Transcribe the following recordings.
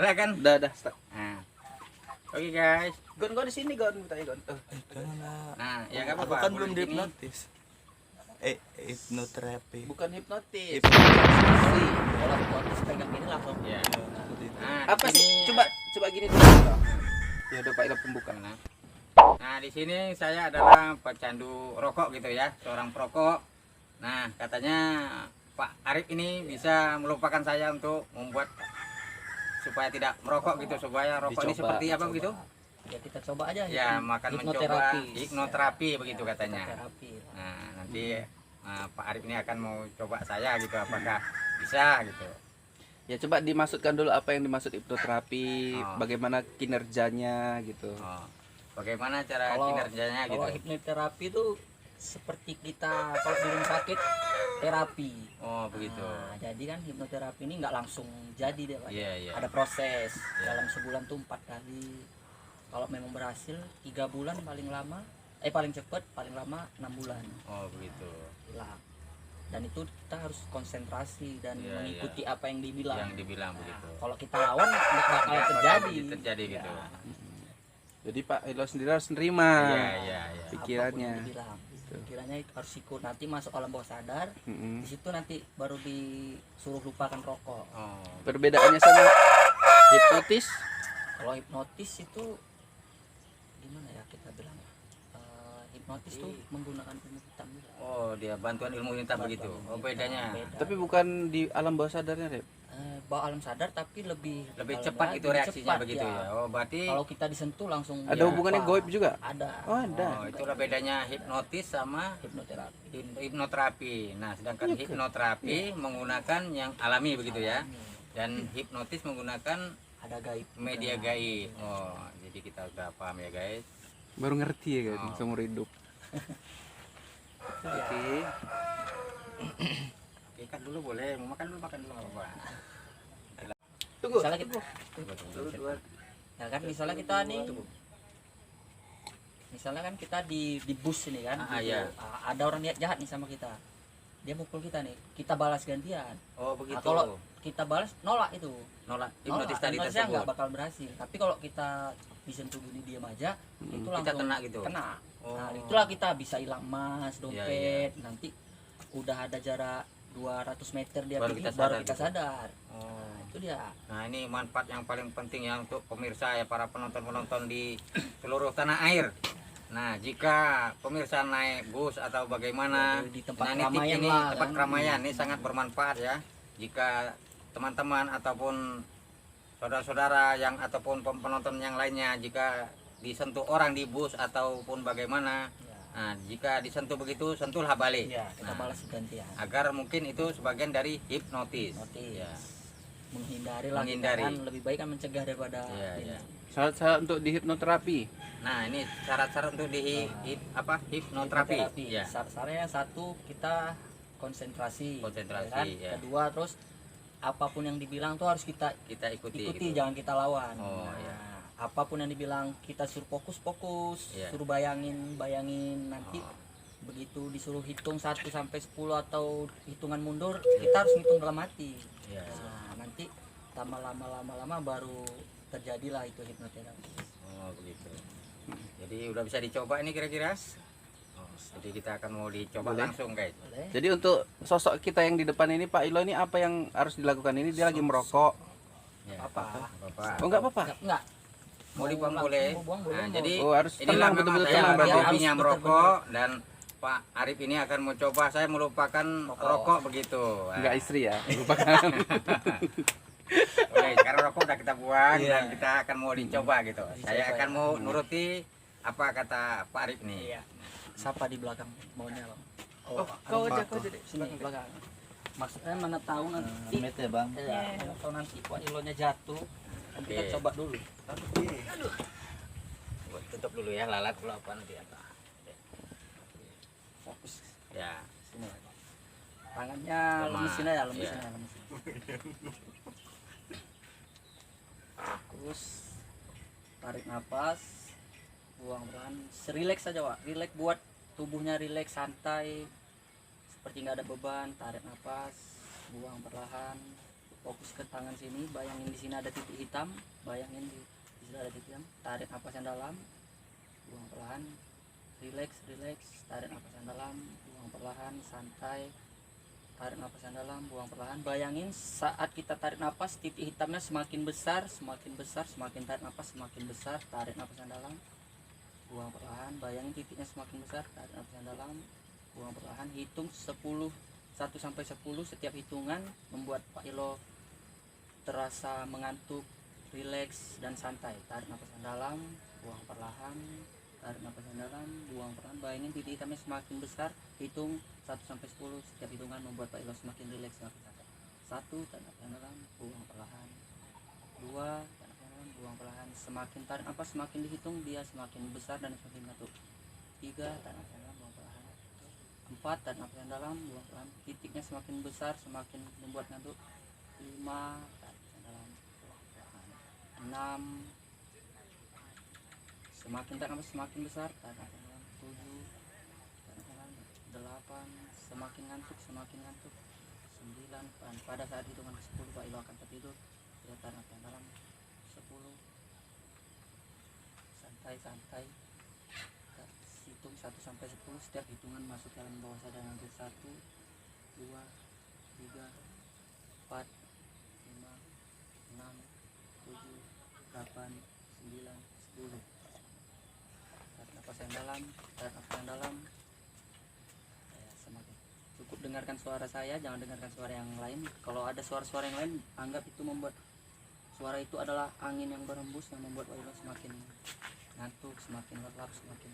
Mulai kan? Udah. Nah. Oke guys. Gon di sini Gon, minta Gon. Jangan lah. Nah, ya enggak Aku apa-apa. kan Boleh belum di sini. dihipnotis. Hipnoterapi. Bukan hipnotis. Kalau hipnotis pegang ini langsung. Ya. Nah, Apa di sih? sini- Coba gini dulu. Ya udah Pak Ilo pembuka. Nah, di sini saya adalah pecandu rokok gitu ya, seorang perokok. Nah, katanya Pak Arif ini bisa melupakan saya untuk membuat supaya tidak merokok gitu, supaya rokok ini Dicoba, seperti apa begitu? Ya kita coba aja. Ya, makan mencoba Hipnoterapi. hipnoterapi begitu katanya. Hipnoterapi. Nah, nanti Pak Arif ini akan mau coba saya gitu, apakah bisa gitu. Ya coba dimaksudkan dulu apa yang dimaksud hipnoterapi, Oh. bagaimana kinerjanya gitu. Oh, bagaimana cara Kalau- kinerjanya gitu? Kalau hipnoterapi itu seperti kita kalau belum sakit terapi. Oh, begitu. Nah, jadi kan hipnoterapi ini nggak langsung jadi deh Pak. Iya, iya. Ada proses Iya. dalam sebulan tuh 4 kali. Kalau memang berhasil 3 bulan paling lama, paling cepat paling lama 6 bulan Oh, begitu. hilang. Dan itu kita harus konsentrasi dan Iya, mengikuti apa yang dibilang. Yang dibilang begitu. Kalau kita lawan nggak bakal Nggak bakal terjadi. terjadi gitu. Ya, Jadi Pak Ilo sendiri harus nerima Iya, iya, iya. pikirannya. apapun yang dibilang. Pikirannya itu harus ikut, nanti masuk alam bawah sadar. Mm-mm. Di situ nanti baru disuruh lupakan rokok. Oh, Perbedaannya sama hipnotis? Kalau hipnotis itu gimana ya kita bilang? Hipnotis tuh menggunakan ilmu hitam juga. oh, dia bantuan ilmu hitam begitu. Oh, bedanya. Beda. Tapi bukan di alam bawah sadarnya, Rep. Bawah alam sadar tapi lebih Cepat itu lebih reaksinya cepat, begitu ya. Oh, berarti Kalau kita disentuh langsung Ada ya, hubungannya apa? goib juga? Ada. Oh, ada. oh, itulah bedanya hipnotis sama Hipnoterapi. hipnoterapi. Nah, sedangkan hipnoterapi menggunakan yang alami begitu ya. Alami. Dan hipnotis menggunakan Ada gaib. media juga. gaib. Oh, jadi kita udah paham ya, guys. Baru ngerti ya kan, Oh. seumur hidup. Oke. Oke, kan dulu boleh, mau makan dulu apa-apa. Tunggu. Misalnya kita, ya kan misalnya kita nih, misalnya kan kita di bus ini kan, Ah, iya. ada orang niat jahat nih sama kita, dia mukul kita nih, kita balas gantian. Oh, begitu. Nah, kalau kita balas nolak itu, nolak hipnotis tadi hipnotisnya tersebut. nggak bakal berhasil. Tapi kalau kita disentuh gini diam aja, itu Kita langsung kena gitu. Kena. Oh. Nah, itulah kita bisa hilang emas, Iya, dompet. Nanti udah ada jarak 200 meter dia Baru pergi, kita baru sadar kita gitu. sadar. Oh. Nah, itu dia. Nah, ini manfaat yang paling penting ya untuk pemirsa ya, para penonton-penonton di seluruh tanah air. Nah, jika pemirsa naik bus atau bagaimana, Ya, di tempat nah, ini tip keramaian ini lah, tempat kan. keramaian ini sangat bermanfaat ya. Jika teman-teman ataupun saudara-saudara yang ataupun penonton yang lainnya jika disentuh orang di bus ataupun bagaimana, Ya. nah, jika disentuh begitu sentuhlah balik. Iya, kita Nah, balas gantian. agar mungkin itu sebagian dari hipnotis. Hipnotis. Ya. Menghindari lah, Menghindari. kita kan lebih baik kan mencegah daripada Iya, ini. iya. Syarat-syarat untuk di hipnoterapi. Nah, ini syarat-syarat untuk di hipnoterapi. Ya. Syaratnya satu, kita konsentrasi. Konsentrasi, ya kan? ya. Kedua, terus apapun yang dibilang tuh harus kita Kita ikuti ikuti, gitu. jangan kita lawan. Oh, Nah, iya. apapun yang dibilang kita suruh fokus, Iya. suruh bayangin nanti Oh. begitu disuruh hitung 1 sampai 10 atau hitungan mundur, kita harus hitung dalam hati. Iya. Nah, nanti tambah lama baru terjadilah itu hipnoterapi. Oh, begitu. Jadi udah bisa dicoba ini kira-kira? Oh, jadi kita akan mau dicoba Boleh. langsung, guys. Boleh? Jadi untuk sosok kita yang di depan ini Pak Ilo ini apa yang harus dilakukan ini? Dia lagi merokok. Ya. Apa? Bapak. Oh enggak apa-apa. Enggak. Mau dibuang boleh. Mau buang boleh. Nah, mau. jadi Oh harus inilah tenang, memang betul-betul saya tenang berarti. Dia harus hobinya betul-betul merokok dan Pak Arif ini akan mencoba saya melupakan rokok begitu. Nah, Enggak istri ya, lupakan. Oke, sekarang rokok udah kita buang Iya. dan kita akan mau dicoba gitu. Saya Dicoba, akan ya. mau nuruti apa kata Pak Arif nih. Iya. Siapa di belakang maunya, Bang? Oh, kau aja deh. Sini belakang. Maksudnya mana tahu nanti. ya bang. Mana tahu nanti Pak Ilonya jatuh. Kan kita Oke. coba dulu. Gua tutup dulu ya, lalat dulu apa nanti apa. Fokus Ya. sini. Tangannya Sama. lemesin aja, Iya. lemesin. Fokus. Tarik nafas. Buang perlahan. Rileks saja, Pak. Rileks, buat tubuhnya rileks, santai. Seperti nggak ada beban. Tarik nafas, buang perlahan. fokus ke tangan sini, bayangin di sini ada titik hitam, bayangin di sini ada titik hitam, tarik napas yang dalam, buang perlahan, relax, tarik napas yang dalam, buang perlahan, santai, tarik napas yang dalam, buang perlahan. Bayangin saat kita tarik napas, titik hitamnya semakin besar, semakin tarik napas semakin besar, tarik napas yang dalam, buang perlahan. Bayangin titiknya semakin besar, tarik napas yang dalam, buang perlahan. Hitung 1 sampai 10, setiap hitungan membuat Pak Ilo terasa mengantuk, rileks dan santai. Tarik napas yang dalam, buang perlahan, tarik napas yang dalam, buang perlahan. Bayangin titik hitamnya semakin besar, hitung 1 sampai 10, setiap hitungan membuat Pak Ilo semakin rileks, semakin santai. 1, tarik napas yang dalam, buang perlahan. 2, tarik napas yang dalam, buang perlahan. Semakin tarik napas semakin dihitung dia semakin besar dan semakin ngantuk. 3, tarik napas yang dalam, buang perlahan. 4, tarik napas yang dalam, buang perlahan. Titiknya semakin besar semakin membuat ngantuk. 5, tarik napas yang dalam, buang perlahan. 6, semakin tarik napas semakin besar, tarik napas yang dalam. 7, tarik napas yang dalam. 8, semakin ngantuk 9, pada saat hitungan ke 10 Pak Ilo akan tertidur. Ya, tarik napas yang dalam. 10, santai, hitung 1 sampai 10, setiap hitungan masuk dalam bawah sadar nanti. 1, 2, 3, 4, 5, 6, 7, 8, 9, 10. Tarik napas yang dalam, ya, semakin cukup dengarkan suara saya, jangan dengarkan suara yang lain. Kalau ada suara-suara yang lain, anggap itu membuat suara itu adalah angin yang berembus yang membuat Pak Ilo semakin ngantuk, semakin lelap, semakin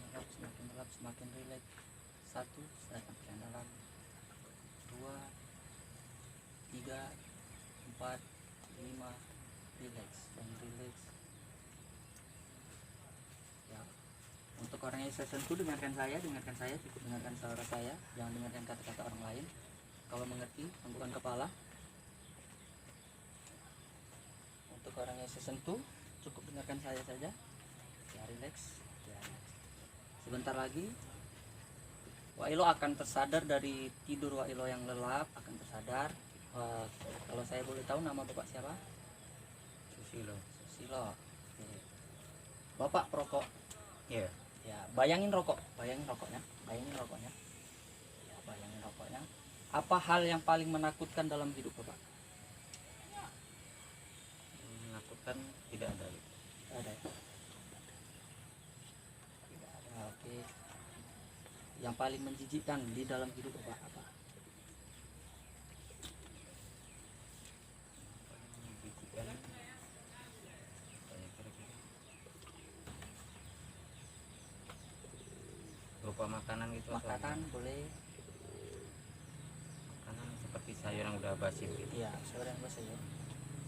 rileks. 1, tarik napas yang dalam. 2, 3, 4, 5, rileks. Ya, untuk orang yang saya sentuh, dengarkan saya, cukup dengarkan suara saya, jangan dengarkan kata-kata orang lain. Kalau mengerti, tangguhkan kepala. Untuk orang yang saya sentuh, cukup dengarkan saya saja. Ya, rileks. Sebentar lagi Wak Ilo akan tersadar dari tidur Wak Ilo yang lelap, akan tersadar. Kalau saya boleh tahu nama Bapak siapa? Susilo. Oke. Bapak perokok. Iya. Ya, bayangin rokoknya. Ya, bayangin rokoknya. Apa hal yang paling menakutkan dalam hidup Bapak? Menakutkan tidak ada. Ada. Tidak ada. Oke. Yang paling menjijikkan di dalam hidup Bapak apa? Berupa makanan gitu. Makanan boleh. Makanan seperti sayur yang udah basi gitu. Iya, sayur yang basi ya.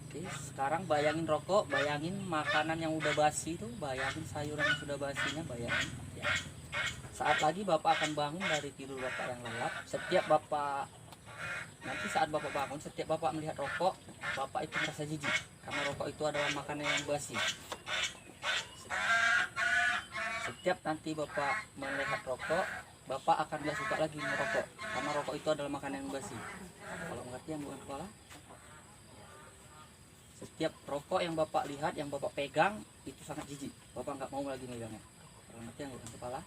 Oke, sekarang bayangin rokok, bayangin makanan yang udah basi itu, bayangin sayuran yang sudah basinya, bayangin. Ya. Saat lagi Bapak akan bangun dari tidur Bapak yang lelap. Nanti saat Bapak bangun, setiap Bapak melihat rokok, Bapak itu merasa jijik karena rokok itu adalah makanan yang basi. Setiap nanti Bapak melihat rokok, Bapak akan gak suka lagi merokok karena rokok itu adalah makanan yang basi. Kalau mengerti yang bukan kepala? Setiap rokok yang Bapak lihat, yang Bapak pegang, itu sangat jijik. Bapak nggak mau lagi megangnya. Kalau mengerti yang bukan kepala?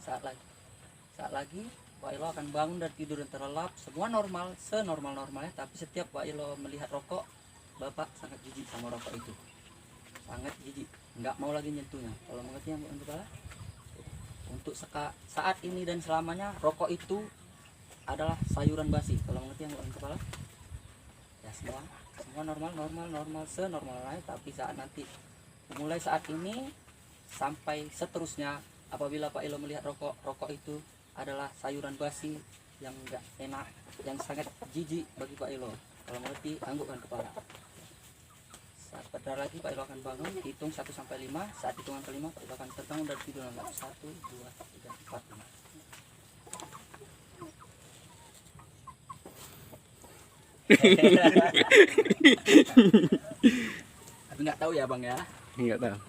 Saat lagi Pak Ilo akan bangun dari tidur yang terlelap, semua normal, senormal-normalnya, tapi setiap Pak Ilo melihat rokok, Bapak sangat jijik sama rokok itu. Sangat jijik, nggak mau lagi nyentuhnya. Kalau mengerti yang bukan kepala? Untuk saat ini dan selamanya, rokok itu adalah sayuran basi. Kalau mengerti yang bukan kepala? Ya, semua normal, senormalnya, tapi mulai saat ini sampai seterusnya, apabila Pak Ilo melihat rokok itu adalah sayuran basi yang enggak enak, yang sangat jijik bagi Pak Ilo. Kalau mengerti, anggukkan kepala. Sebentar lagi Pak Ilo akan bangun, hitung 1 sampai 5. Saat hitungan kelima Pak Ilo akan terbangun dari tidur. 1, 2, 3, 4, 5. Tapi nggak tahu ya Bang ya. Enggak tahu.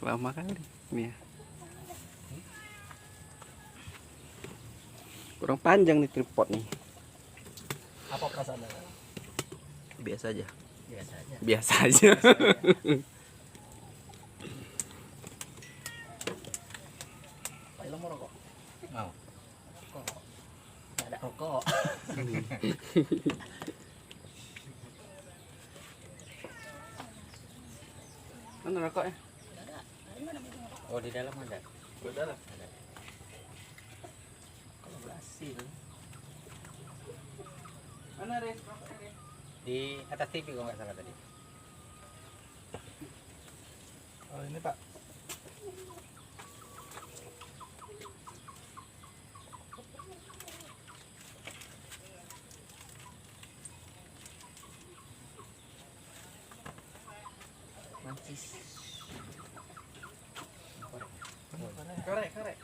Lama kali ini ya. Kurang panjang nih tripod nih. Apa perasaan Anda? Biasa aja. Biasa aja. Biasa aja. Pak Ilo mau rokok? Mau. Rokok. Nggak ada rokok. Mana rokoknya? Nggak ada. Dari mana mau rokok? Oh, di dalam ada. Udah lah. Kolaborasi. Mana Riz? Rokoknya, Riz? Di atas TV kalau nggak salah tadi. Oh ini Pak. Mancis. Korek, korek.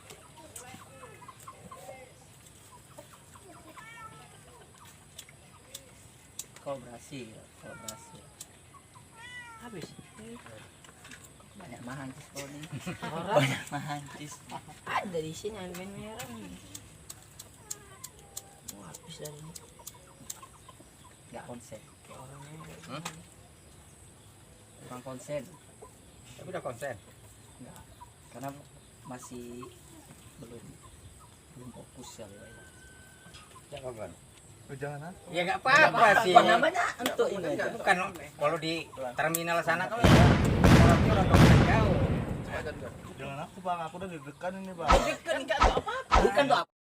Kolaborasi. Habis. Banyak mahancis kau nih. Banyak mahancis. Ada di sini almen merah nih. Mau habis dari ini. Nggak konsen. Hmm? Kurang konsen. Tapi udah konsen. Nggak. Karena masih belum fokus ya. Ya kawan. Oh, jangan ah. Ya nggak apa-apa sih. Apa namanya untuk ini? Bukan kalau di terminal sana kan orangnya udah konsen jauh. Jangan aku Bang, aku udah deg-degan ini Bang. Bukan apa-apa. Bukan tuh apa.